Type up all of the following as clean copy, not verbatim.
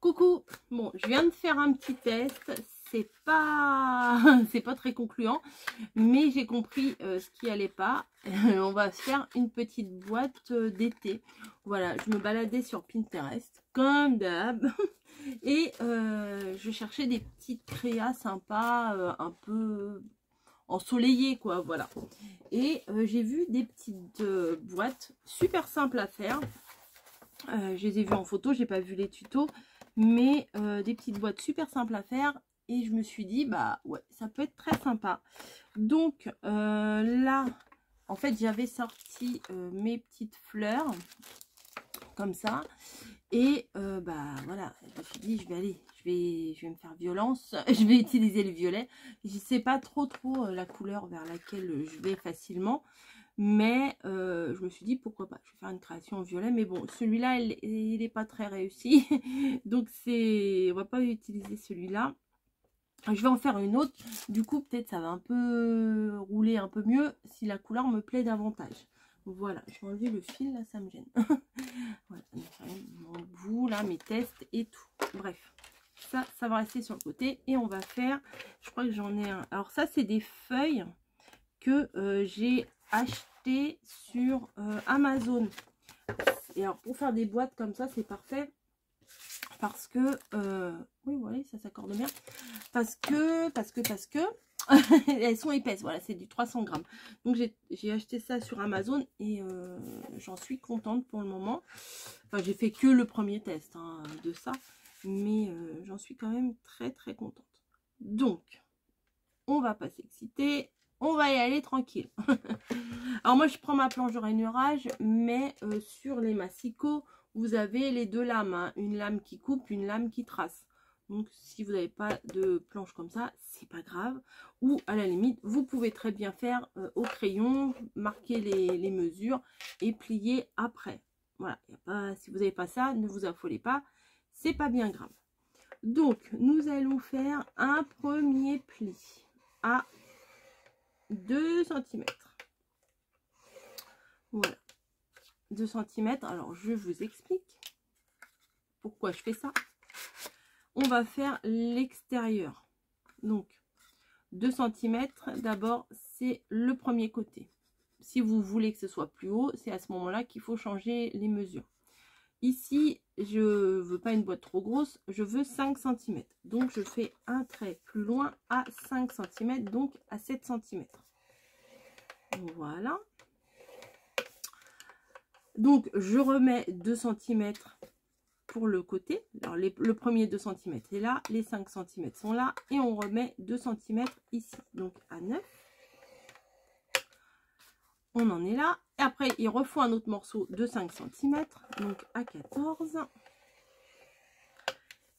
Coucou, bon, je viens de faire un petit test, c'est pas très concluant, mais j'ai compris ce qui allait pas. On va faire une petite boîte d'été. Voilà, je me baladais sur Pinterest, comme d'hab, et je cherchais des petites créas sympas, un peu ensoleillées, quoi, voilà. Et j'ai vu des petites boîtes super simples à faire. Je les ai vues en photo, j'ai pas vu les tutos, mais des petites boîtes super simples à faire. Et je me suis dit, bah ouais, ça peut être très sympa. Donc là, en fait, j'avais sorti mes petites fleurs, comme ça. Et bah voilà, je me suis dit, je vais me faire violence. Je vais utiliser le violet. Je sais pas trop la couleur vers laquelle je vais facilement. Mais je me suis dit pourquoi pas, je vais faire une création en violet. Mais bon, celui-là il est pas très réussi. Donc on va pas utiliser celui-là. Je vais en faire une autre. Du coup peut-être ça va un peu rouler un peu mieux si la couleur me plaît davantage. Voilà, je vais enlever le fil là, ça me gêne. Voilà, mon bout là, mes tests et tout. Bref, ça va rester sur le côté. Et on va faire, je crois que j'en ai un. Alors ça c'est des feuilles que j'ai acheté sur Amazon. Et alors pour faire des boîtes comme ça c'est parfait parce que oui voilà, ça s'accorde bien parce que elles sont épaisses. Voilà, c'est du 300 grammes. Donc j'ai acheté ça sur Amazon et j'en suis contente pour le moment. Enfin, j'ai fait que le premier test hein, de ça, mais j'en suis quand même très très contente. Donc on va pas s'exciter, on va y aller tranquille. Alors moi je prends ma planche de rainurage, mais sur les massicots vous avez les deux lames, hein, une lame qui coupe, une lame qui trace. Donc si vous n'avez pas de planche comme ça, c'est pas grave. Ou à la limite vous pouvez très bien faire au crayon, marquer les mesures et plier après. Voilà, y a pas, si vous n'avez pas ça, ne vous affolez pas, c'est pas bien grave. Donc nous allons faire un premier pli à 2 cm. Voilà, 2 cm. Alors je vous explique pourquoi je fais ça. On va faire l'extérieur. Donc 2 cm d'abord, c'est le premier côté. Si vous voulez que ce soit plus haut, c'est à ce moment là qu'il faut changer les mesures. Ici je veux pas une boîte trop grosse, je veux 5 cm. Donc je fais un trait plus loin à 5 cm, donc à 7 cm. Voilà. Donc je remets 2 cm pour le côté. Alors le premier 2 cm est là, les 5 cm sont là et on remet 2 cm ici. Donc à 9. On en est là. Et après il refaut un autre morceau de 5 cm, donc à 14.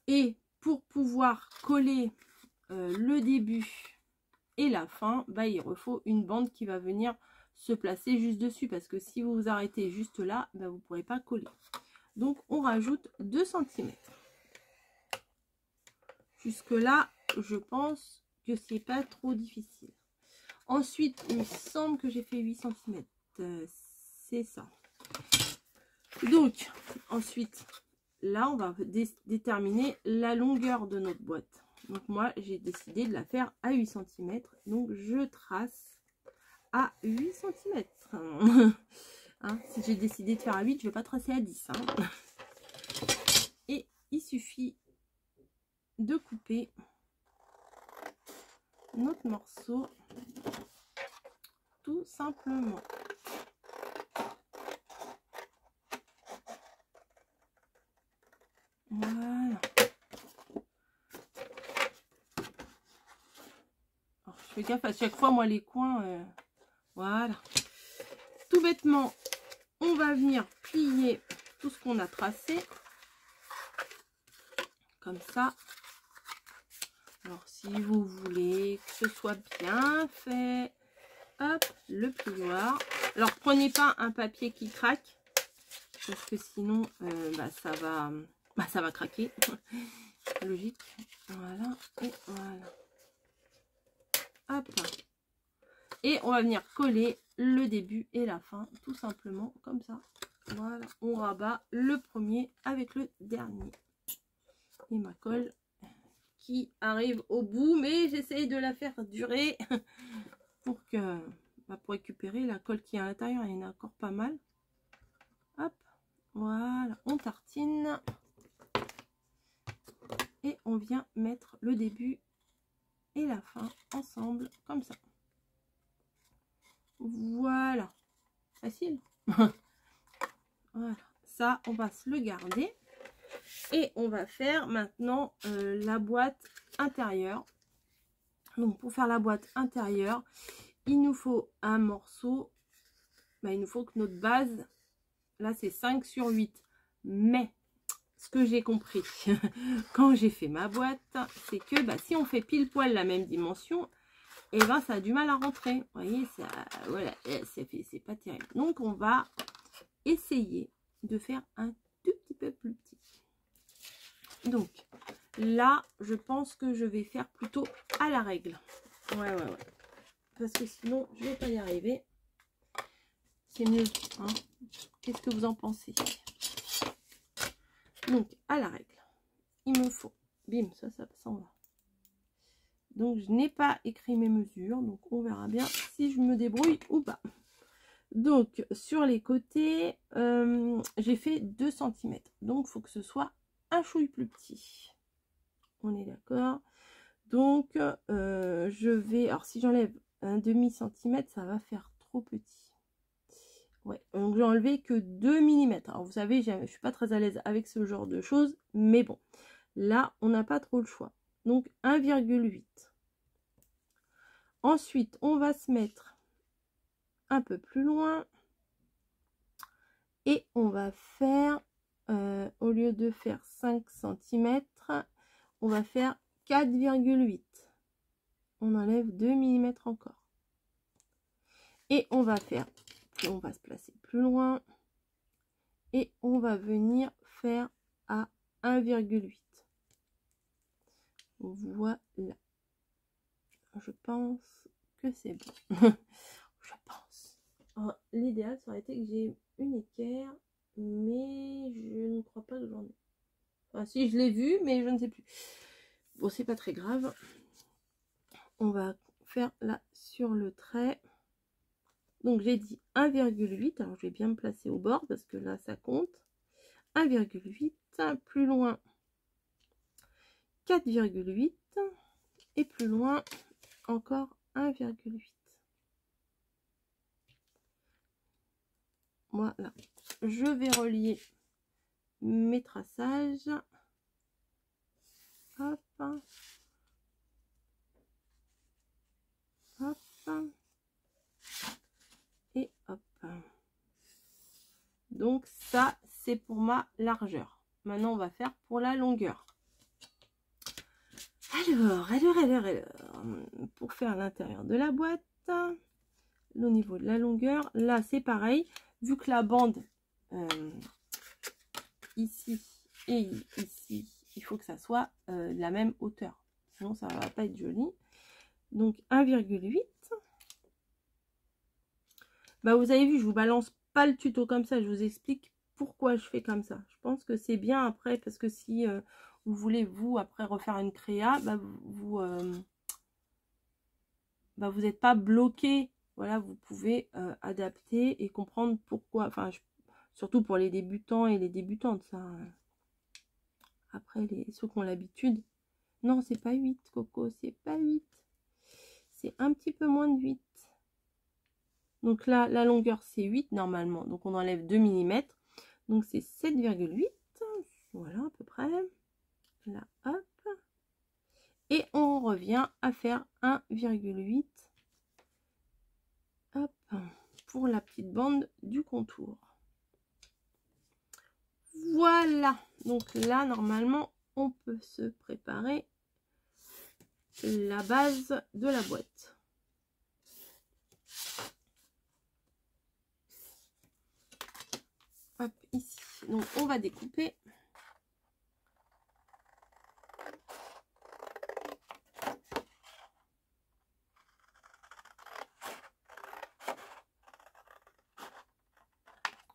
Et pour pouvoir coller le début et la fin, bah, il refaut une bande qui va venir se placer juste dessus, parce que si vous vous arrêtez juste là, bah, vous ne pourrez pas coller. Donc on rajoute 2 cm. Jusque là je pense que c'est pas trop difficile. Ensuite il me semble que j'ai fait 8 cm, c'est ça. Donc ensuite là on va déterminer la longueur de notre boîte. Donc moi j'ai décidé de la faire à 8 cm, donc je trace à 8 cm. Hein, si j'ai décidé de faire à 8, je vais pas tracer à 10 hein. Et il suffit de couper notre morceau tout simplement. Voilà. Alors, je fais gaffe à chaque fois, moi les coins, voilà. Tout bêtement, on va venir plier tout ce qu'on a tracé. Comme ça. Alors si vous voulez que ce soit bien fait, hop, le plioir. Alors prenez pas un papier qui craque, parce que sinon ça va craquer. Logique. Voilà, et voilà. Hop. Et on va venir coller le début et la fin, tout simplement comme ça. Voilà, on rabat le premier avec le dernier. Et ma colle qui arrive au bout, mais j'essaye de la faire durer pour que pour récupérer la colle qui est à l'intérieur. Il y en a encore pas mal. Hop, voilà, on tartine et on vient mettre le début et la fin ensemble comme ça. Voilà, facile. Voilà, ça on va se le garder et on va faire maintenant la boîte intérieure. Donc pour faire la boîte intérieure, il nous faut un morceau, il nous faut que notre base, là c'est 5 sur 8, mais ce que j'ai compris quand j'ai fait ma boîte, c'est que si on fait pile poil la même dimension, et ça a du mal à rentrer. Vous voyez, ça, voilà, c'est pas terrible. Donc on va essayer de faire un tout petit peu plus petit. Donc là, je pense que je vais faire plutôt à la règle. Ouais. Parce que sinon, je vais pas y arriver. C'est mieux, hein. Qu'est-ce que vous en pensez? Donc, à la règle, il me faut... Bim, ça s'en va. Donc, je n'ai pas écrit mes mesures. Donc, on verra bien si je me débrouille ou pas. Donc, sur les côtés, j'ai fait 2 cm. Donc, il faut que ce soit un chouille plus petit. On est d'accord. Donc, je vais... Alors, si j'enlève un demi-centimètre, ça va faire trop petit. Ouais, donc j'ai enlevé que 2 mm. Alors, vous savez, je suis pas très à l'aise avec ce genre de choses. Mais bon, là, on n'a pas trop le choix. Donc, 1,8. Ensuite, on va se mettre un peu plus loin. Et on va faire, au lieu de faire 5 cm, on va faire 4,8. On enlève 2 mm encore. Et on va faire, on va se placer plus loin. Et on va venir faire à 1,8. Voilà. Je pense que c'est bon. Je pense. L'idéal, ça aurait été que j'ai une équerre, mais je ne crois pas que j'en ai. Enfin, si, je l'ai vu, mais je ne sais plus. Bon, c'est pas très grave. On va faire là sur le trait. Donc, j'ai dit 1,8. Alors, je vais bien me placer au bord parce que là, ça compte. 1,8. Plus loin, 4,8. Et plus loin, encore 1,8. Voilà. Je vais relier mes traçages. Hop. Hop. Et hop. Donc ça, c'est pour ma largeur. Maintenant, on va faire pour la longueur. Alors, pour faire l'intérieur de la boîte, au niveau de la longueur, là, c'est pareil. Vu que la bande, ici et ici, il faut que ça soit de la même hauteur. Sinon, ça va pas être joli. Donc, 1,8. Vous avez vu, je vous balance pas le tuto comme ça. Je vous explique pourquoi je fais comme ça. Je pense que c'est bien après, parce que si vous voulez, vous, après refaire une créa, vous n'êtes pas bloqué. Voilà, vous pouvez adapter et comprendre pourquoi. Enfin, surtout pour les débutants et les débutantes, ça. Après, ceux qui ont l'habitude. Non, c'est pas 8, Coco, c'est pas 8. C'est un petit peu moins de 8. Donc là, la longueur, c'est 8 normalement. Donc, on enlève 2 mm. Donc, c'est 7,8. Voilà, à peu près. Là, hop. Et on revient à faire 1,8. Hop. Pour la petite bande du contour. Voilà. Donc là, normalement, on peut se préparer la base de la boîte. Hop, ici. Donc, on va découper.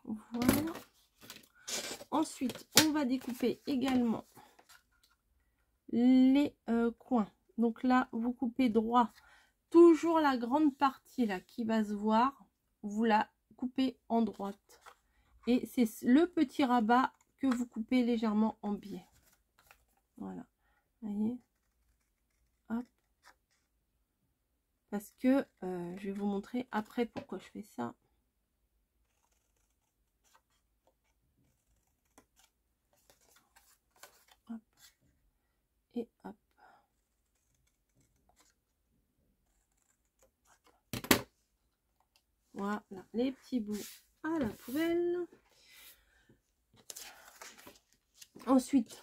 Voilà. Ensuite, on va découper également les coins. Donc là, vous coupez droit. Toujours la grande partie là qui va se voir, vous la coupez en droite. Et c'est le petit rabat que vous coupez légèrement en biais. Voilà. Vous voyez? Hop. Parce que je vais vous montrer après pourquoi je fais ça. Hop. Et hop. Voilà, les petits bouts à la poubelle. Ensuite,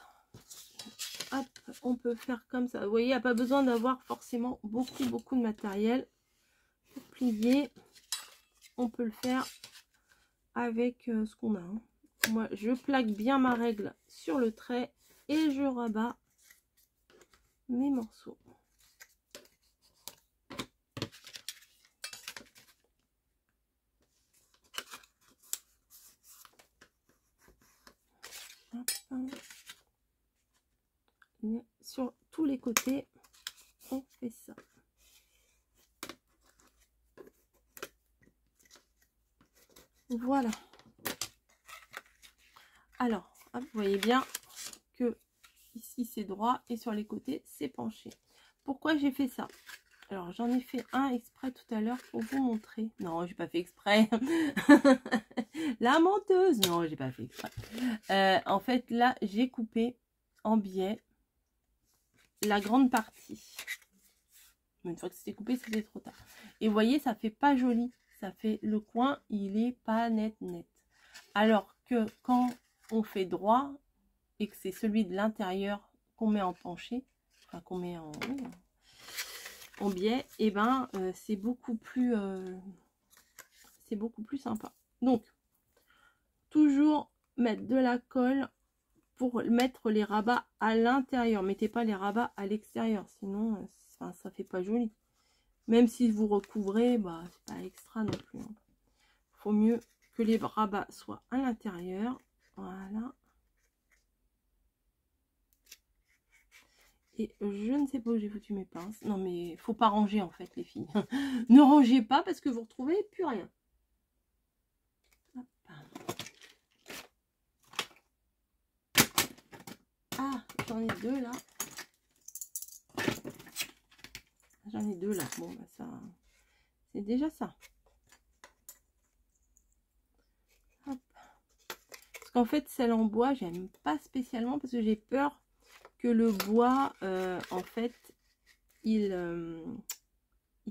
hop, on peut faire comme ça. Vous voyez, il n'y a pas besoin d'avoir forcément beaucoup de matériel pour plier. On peut le faire avec ce qu'on a. Hein. Moi, je plaque bien ma règle sur le trait et je rabats mes morceaux. Hop. Sur tous les côtés, on fait ça. Voilà. Alors, hop, vous voyez bien que ici c'est droit et sur les côtés c'est penché. Pourquoi j'ai fait ça? Alors j'en ai fait un exprès tout à l'heure pour vous montrer. Non, j'ai pas fait exprès. La menteuse. Non, j'ai pas fait exprès. En fait là j'ai coupé en biais la grande partie. Mais une fois que c'était coupé, c'était trop tard. Et vous voyez, ça fait pas joli. Ça fait le coin, il est pas net. Alors que quand on fait droit et que c'est celui de l'intérieur qu'on met en penché, enfin qu'on met en, oui, en biais, et ben c'est beaucoup plus sympa. Donc toujours mettre de la colle pour mettre les rabats à l'intérieur. Mettez pas les rabats à l'extérieur, sinon ça fait pas joli. Même si vous recouvrez, bah c'est pas extra non plus. Hein. Faut mieux que les rabats soient à l'intérieur. Voilà. Et je ne sais pas où j'ai foutu mes pinces. Non mais faut pas ranger en fait les filles. Ne rangez pas parce que vous retrouvez plus rien. Hop. Ah, j'en ai deux là. J'en ai deux là. Bon bah ça, c'est déjà ça. Hop. Parce qu'en fait celle en bois j'aime pas spécialement parce que j'ai peur que le bois en fait il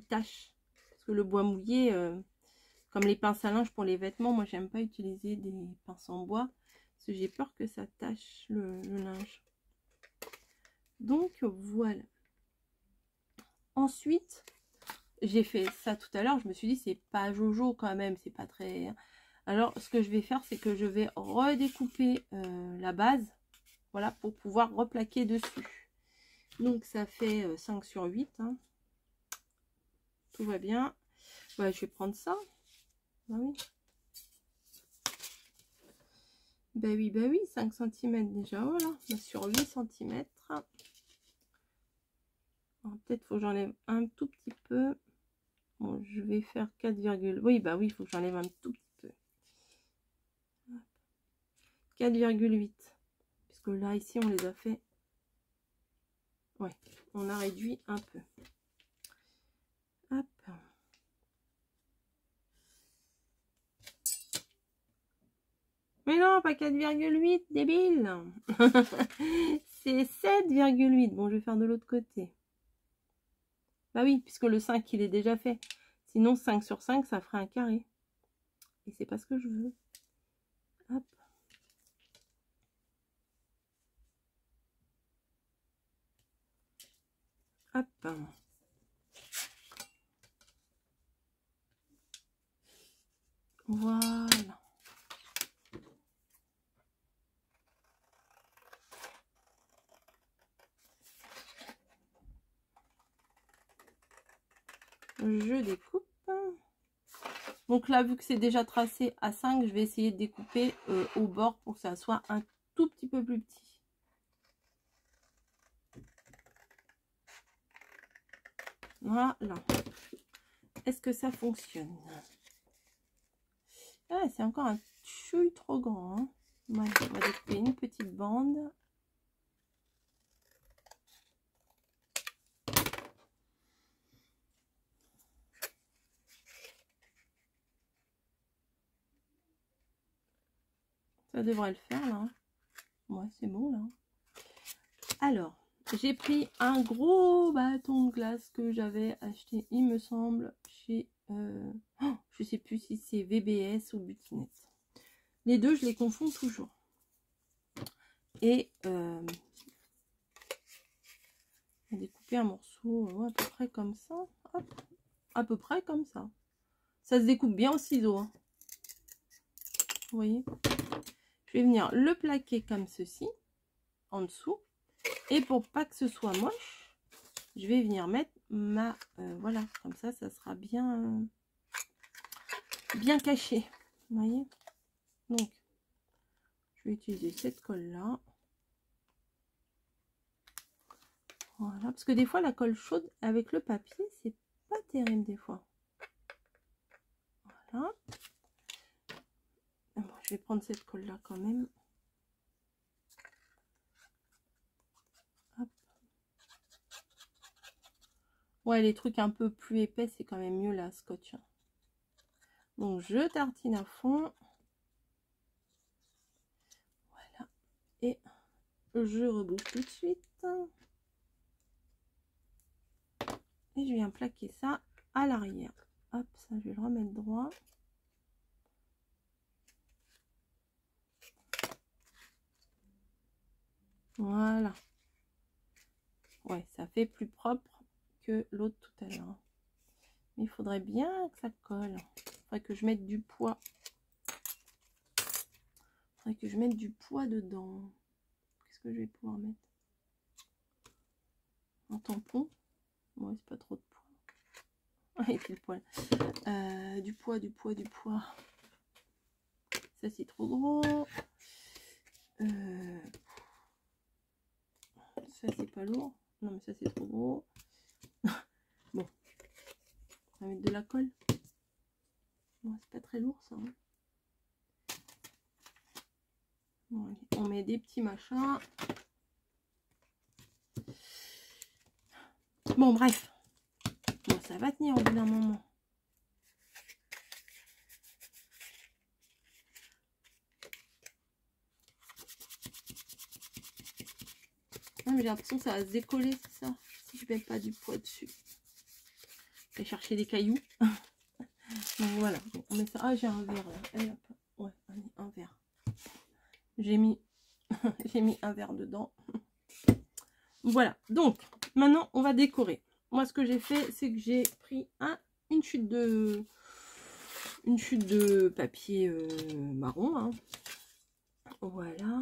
tâche. Parce que le bois mouillé, comme les pinces à linge pour les vêtements, moi j'aime pas utiliser des pinces en bois parce que j'ai peur que ça tâche le linge. Donc voilà. Ensuite, j'ai fait ça tout à l'heure, je me suis dit c'est pas jojo quand même, c'est pas très... Alors ce que je vais faire, c'est que je vais redécouper la base, voilà, pour pouvoir replaquer dessus. Donc ça fait 5 sur 8, hein. Tout va bien. Ouais, je vais prendre ça. Bah oui. Bah oui, 5 cm déjà, voilà. Sur 8 cm. Peut-être faut que j'enlève un tout petit peu. Bon, je vais faire 4, oui, bah oui, il faut que j'enlève un tout petit peu. 4,8. Puisque là, ici, on les a fait. Ouais, on a réduit un peu. Hop. Mais non, pas 4,8, débile. C'est 7,8. Bon, je vais faire de l'autre côté. Bah oui, puisque le 5, il est déjà fait. Sinon, 5 sur 5, ça ferait un carré. Et c'est pas ce que je veux. Hop. Hop. Voilà. Je découpe. Donc là, vu que c'est déjà tracé à 5, je vais essayer de découper au bord pour que ça soit un tout petit peu plus petit. Voilà. Est-ce que ça fonctionne? Ah, c'est encore un chouille trop grand. Hein. Ouais, on va découper une petite bande. Ça devrait le faire là. Ouais, c'est bon là. Alors, j'ai pris un gros bâton de glace que j'avais acheté, il me semble, chez... je sais plus si c'est VBS ou Butinette. Les deux, je les confonds toujours. Et découper un morceau à peu près comme ça. Hop, à peu près comme ça. Ça se découpe bien au ciseau. Hein. Vous voyez? Je vais venir le plaquer comme ceci, en dessous. Et pour pas que ce soit moche, je vais venir mettre ma... voilà, comme ça, ça sera bien, bien caché. Vous voyez? Donc, je vais utiliser cette colle-là. Voilà, parce que des fois, la colle chaude avec le papier, c'est pas terrible des fois. Voilà. Bon, je vais prendre cette colle-là quand même. Hop. Ouais, les trucs un peu plus épais, c'est quand même mieux la scotch. Donc, je tartine à fond. Voilà. Et je rebouche tout de suite. Et je viens plaquer ça à l'arrière. Hop, ça, je vais le remettre droit. Voilà. Ouais, ça fait plus propre que l'autre tout à l'heure. Mais il faudrait bien que ça colle. Il faudrait que je mette du poids. Il faudrait que je mette du poids dedans. Qu'est-ce que je vais pouvoir mettre? Un tampon. Ouais, c'est pas trop de poids. Ah, et puis le poil. Du poids, du poids, du poids. Ça, c'est trop gros. Ça, c'est pas lourd. Non, mais ça, c'est trop gros. Bon. On va mettre de la colle. Bon, c'est pas très lourd, ça. Hein. Bon, allez, on met des petits machins. Bon, bref. Bon, ça va tenir au bout d'un moment. Non, mais j'ai l'impression que ça va se décoller, c'est ça. Si je mets pas du poids dessus. Je vais chercher des cailloux. Donc voilà. Bon, on met ça. Ah, j'ai un verre là. Ouais, un verre. J'ai mis un verre dedans. Voilà. Donc, maintenant, on va décorer. Moi, ce que j'ai fait, c'est que j'ai pris une chute de papier marron. Hein. Voilà.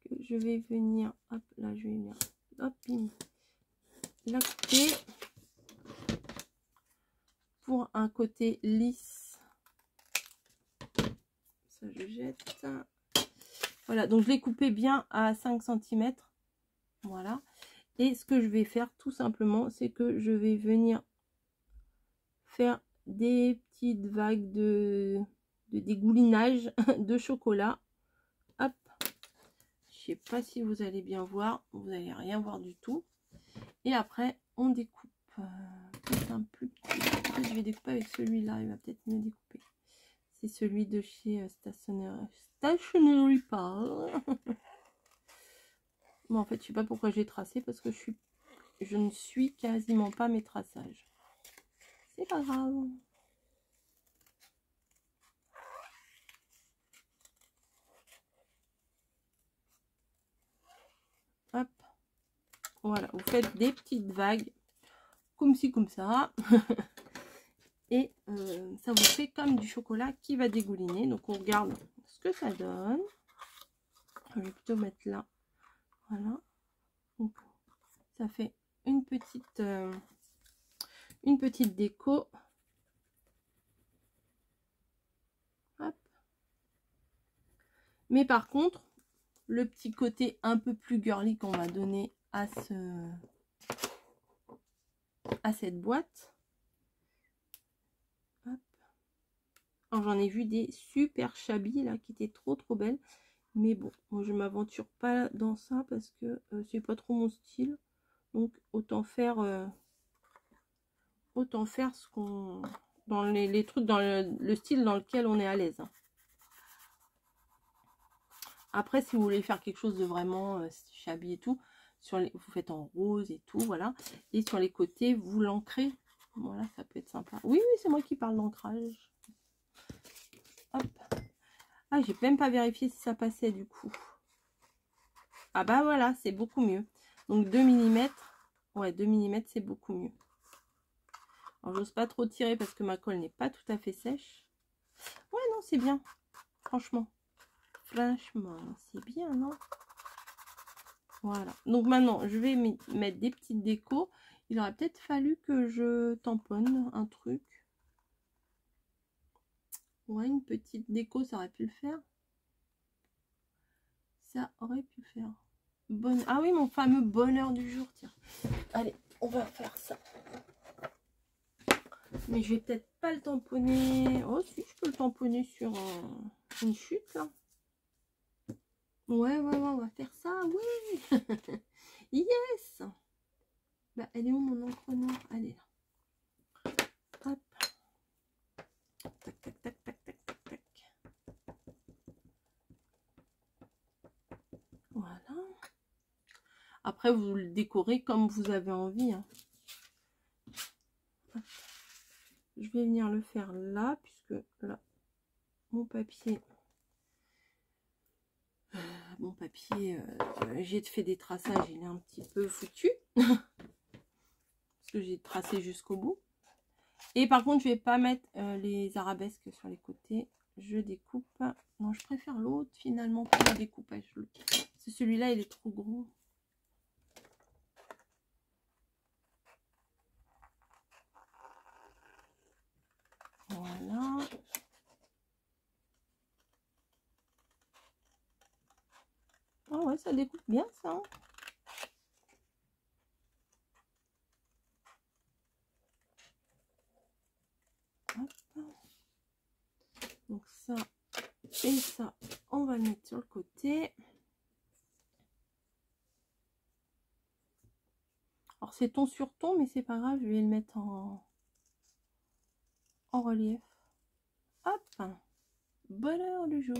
Que je vais venir, hop, là, je vais venir, hop, la couper pour un côté lisse. Ça, je jette. Voilà, donc je l'ai coupé bien à 5 cm. Voilà. Et ce que je vais faire, tout simplement, c'est que je vais venir faire des petites vagues de dégoulinage de chocolat. Hop. Je sais pas si vous allez bien voir. Vous n'allez rien voir du tout. Et après, on découpe. Un plus petit. Je vais découper avec celui-là. Il va peut-être mieux découper. C'est celui de chez Stationery Pal. Bon, en fait, je sais pas pourquoi j'ai tracé. Parce que je ne suis quasiment pas mes traçages. C'est pas grave. Hop. Voilà, vous faites des petites vagues. Comme ci, comme ça. Et ça vous fait comme du chocolat qui va dégouliner. Donc on regarde ce que ça donne. Je vais plutôt mettre là. Voilà. Donc ça fait une petite déco. Hop. Mais par contre, le petit côté un peu plus girly qu'on va donner à à cette boîte. J'en ai vu des super shabby là qui étaient trop belles. Mais bon, moi je m'aventure pas dans ça parce que c'est pas trop mon style. Donc autant faire ce qu'on... dans les trucs, dans le style dans lequel on est à l'aise. Après, si vous voulez faire quelque chose de vraiment shabby et tout, vous faites en rose et tout, voilà. Et sur les côtés, vous l'ancrez. Voilà, ça peut être sympa. Oui, oui, c'est moi qui parle d'ancrage. Hop. Ah, j'ai même pas vérifié si ça passait du coup. Ah bah voilà, c'est beaucoup mieux. Donc 2 mm. Ouais, 2 mm, c'est beaucoup mieux. Alors, j'ose pas trop tirer parce que ma colle n'est pas tout à fait sèche. Ouais, non, c'est bien. Franchement. Franchement, c'est bien, non? Voilà. Donc maintenant, je vais mettre des petites décos. Il aurait peut-être fallu que je tamponne un truc. Ouais, une petite déco, ça aurait pu le faire. Ça aurait pu le faire. Bonne... Ah oui, mon fameux bonheur du jour, tiens. Allez, on va faire ça. Mais je vais peut-être pas le tamponner. Oh si, je peux le tamponner sur une chute, là. Ouais, on va faire ça, oui. Yes. Bah, elle est où mon encre noire? Elle est là. Hop. Tac, tac, tac, tac, tac, tac, tac. Voilà. Après, vous le décorez comme vous avez envie. Hein. Je vais venir le faire là, puisque là, mon papier... j'ai fait des traçages, il est un petit peu foutu. Parce que j'ai tracé jusqu'au bout. Et par contre, je vais pas mettre les arabesques sur les côtés. Je découpe. Non, je préfère l'autre finalement pour le découpage. C'est celui-là, il est trop gros. Voilà. Ah ouais, ça découpe bien ça. Hein. Donc ça et ça, on va le mettre sur le côté. Alors c'est ton sur ton, mais c'est pas grave, je vais le mettre en relief. Hop, bonheur du jour.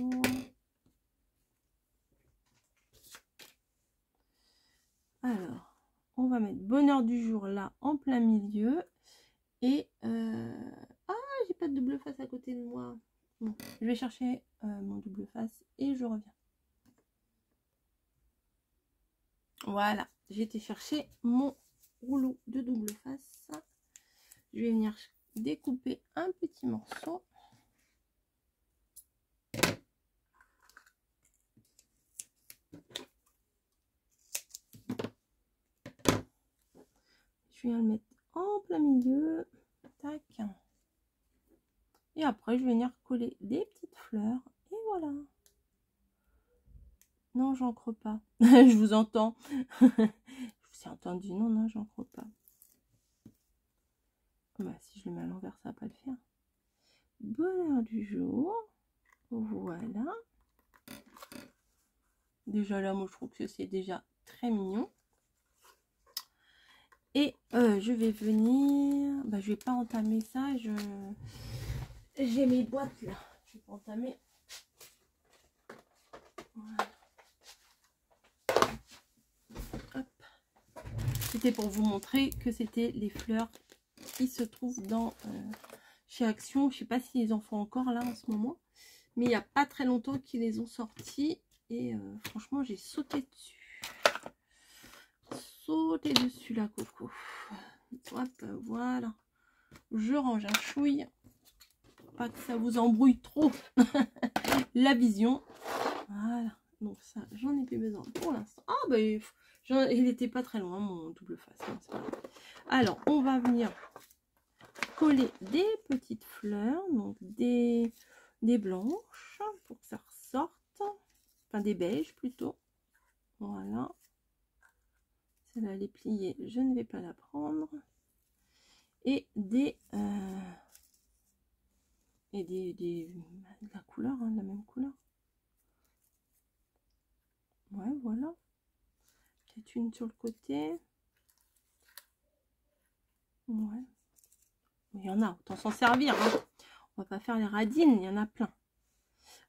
Alors, on va mettre bonheur du jour là en plein milieu. Et ah, j'ai pas de double face à côté de moi. Bon, je vais chercher mon double face et je reviens. Voilà, j'ai été chercher mon rouleau de double face. Je vais venir découper un petit morceau. Je viens le mettre en plein milieu. Tac. Et après, je vais venir coller des petites fleurs. Et voilà. Non, j'encre pas. Je vous entends. Je vous ai entendu. Non, non, j'encre pas. Bah, si je le mets à l'envers, ça va pas le faire. Bonheur du jour. Voilà. Déjà là, moi, je trouve que c'est déjà très mignon. Et je vais venir... Bah, je vais pas entamer ça. J'ai mes boîtes là. Je vais pas entamer. Voilà. C'était pour vous montrer que c'était les fleurs qui se trouvent dans chez Action. Je sais pas si les en font encore là en ce moment. Mais il n'y a pas très longtemps qu'ils les ont sortis. Et franchement, j'ai sauté dessus. Sauté dessus la coco. Hop, voilà. Je range un chouille. Pas que ça vous embrouille trop la vision. Voilà. Donc ça, j'en ai plus besoin pour l'instant. Ah bah, il n'était pas très loin mon double face. Hein, c'est pas grave. Alors, on va venir coller des petites fleurs. Donc des blanches pour que ça ressorte. Enfin des beiges plutôt. Voilà. Celle-là elle est pliée, je ne vais pas la prendre. et de la couleur, hein, de la même couleur. Ouais, voilà. Peut-être une sur le côté. Ouais. Il y en a, autant s'en servir. Hein. On va pas faire les radines, il y en a plein.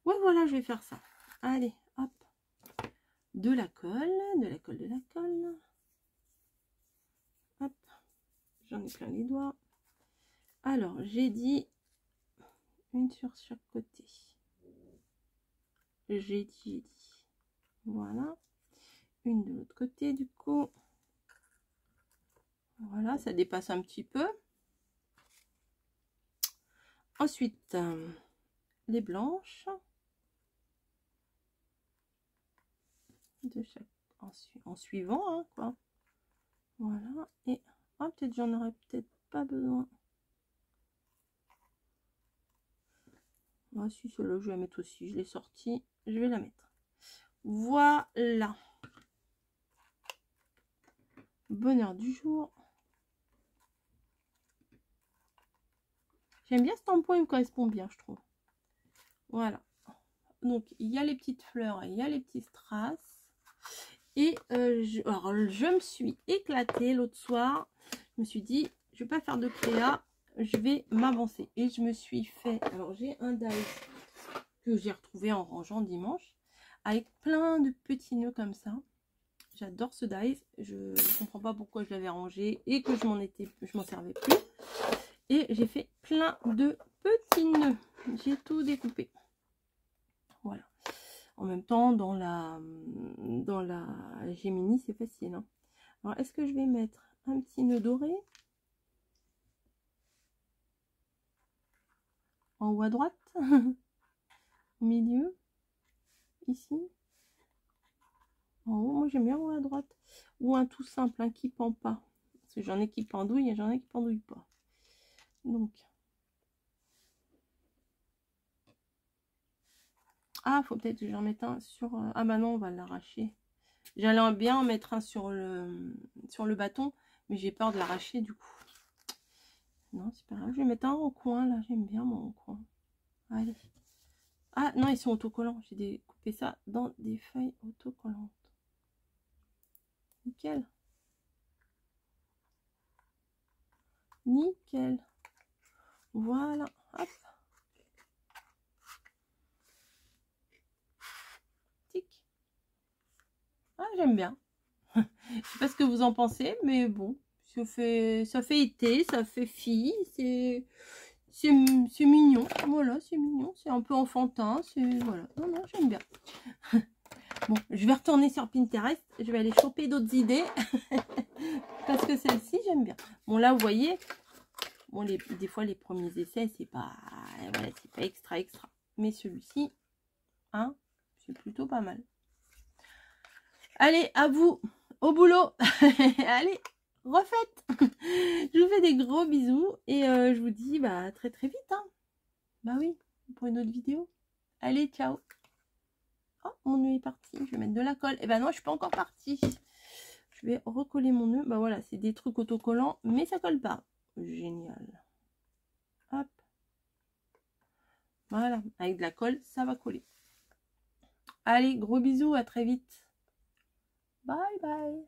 Ouais, voilà, je vais faire ça. Allez, hop. De la colle, de la colle, de la colle. Hop. J'en ai plein les doigts. Alors, j'ai dit une sur chaque côté. J'ai dit. Voilà. Une de l'autre côté, du coup. Voilà, ça dépasse un petit peu. Ensuite, les blanches. De chaque, en suivant, hein, quoi. Voilà. Et peut-être j'en aurais peut-être pas besoin. Ah si, celle-là, je vais la mettre aussi. Je l'ai sortie. Je vais la mettre. Voilà. Bonheur du jour. J'aime bien ce tampon, il me correspond bien, je trouve. Voilà. Donc, il y a les petites fleurs, il y a les petits strass. Et je me suis éclatée l'autre soir. Je me suis dit, je vais pas faire de créa, je vais m'avancer. Et je me suis fait... Alors, j'ai un die que j'ai retrouvé en rangeant dimanche. Avec plein de petits nœuds comme ça. J'adore ce die. Je ne comprends pas pourquoi je l'avais rangé et que je m'en servais plus. Et j'ai fait plein de petits nœuds. J'ai tout découpé. Voilà. En même temps, dans la Gemini, c'est facile. Hein. Alors, est-ce que je vais mettre un petit nœud doré en haut à droite, au milieu, ici, en haut. Moi, j'aime bien en haut à droite. Ou un tout simple, un qui pend pas. Parce que j'en ai qui pendouillent et j'en ai qui pendouillent pas. Donc, faut peut-être que j'en mette un sur... Ah bah non, on va l'arracher. J'allais bien en mettre un sur le bâton, mais j'ai peur de l'arracher du coup. Non, c'est pas grave. Je vais mettre un en coin, là. J'aime bien mon coin. Allez. Ah non, ils sont autocollants. J'ai découpé ça dans des feuilles autocollantes. Nickel. Nickel. Voilà. Hop. Tic. Ah, j'aime bien. Je sais pas ce que vous en pensez, mais bon. Ça fait été, ça fait fille. C'est mignon. Voilà, c'est mignon. C'est un peu enfantin. Voilà. Non, non, j'aime bien. Bon, je vais retourner sur Pinterest. Je vais aller choper d'autres idées. Parce que celle-ci, j'aime bien. Bon, là, vous voyez, bon, des fois, les premiers essais, c'est pas, voilà, c'est pas extra. Mais celui-ci, hein, c'est plutôt pas mal. Allez, à vous, au boulot. Allez, refaites. Je vous fais des gros bisous. Et je vous dis, bah, très vite. Hein. Bah oui, pour une autre vidéo. Allez, ciao. Oh, mon nœud est parti. Je vais mettre de la colle. Et ben non, je suis pas encore partie. Je vais recoller mon nœud. Bah voilà, c'est des trucs autocollants, mais ça colle pas. Génial. Hop. Voilà, avec de la colle, ça va coller. Allez, gros bisous, à très vite. Bye bye.